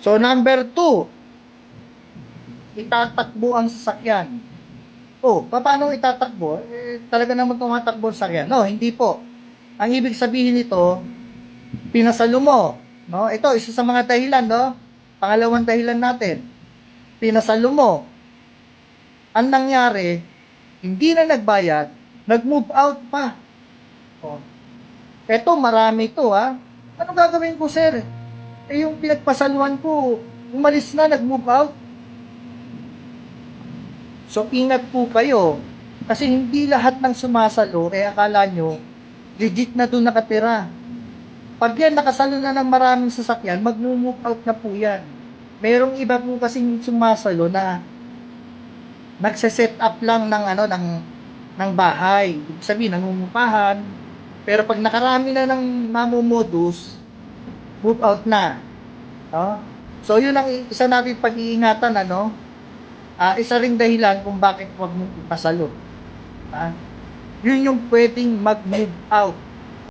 So, number 2, itatakbo ang sasakyan. Paano itatakbo? Talaga naman tumatakbo ang sasakyan. No, hindi po. Ang ibig sabihin nito, pinasalo mo. No? Ito, isa sa mga dahilan, no? Pangalawang dahilan natin. Pinasalo mo. Ang nangyari, hindi na nagbayad, nag-move out pa. Oh. Eto, marami to, ha? Ano gagawin ko, sir? Yung pinagpasaluhan ko, umalis na, nag-move out. So, ingat po kayo. Kasi hindi lahat ng sumasalo, akala nyo, legit na doon nakatira. Pag yan nakasalo na ng maraming sasakyan, mag-move out na po yan. Merong iba po kasing sumasalo na nagse-set up lang ng bahay. Ibig sabihin, nangungupahan. Pero pag nakarami na ng mamumodus, move out na. No? So, yun ang isa natin pag-iingatan, isa ring dahilan kung bakit huwag mong ipasalo. Yun yung pwedeng mag-move out.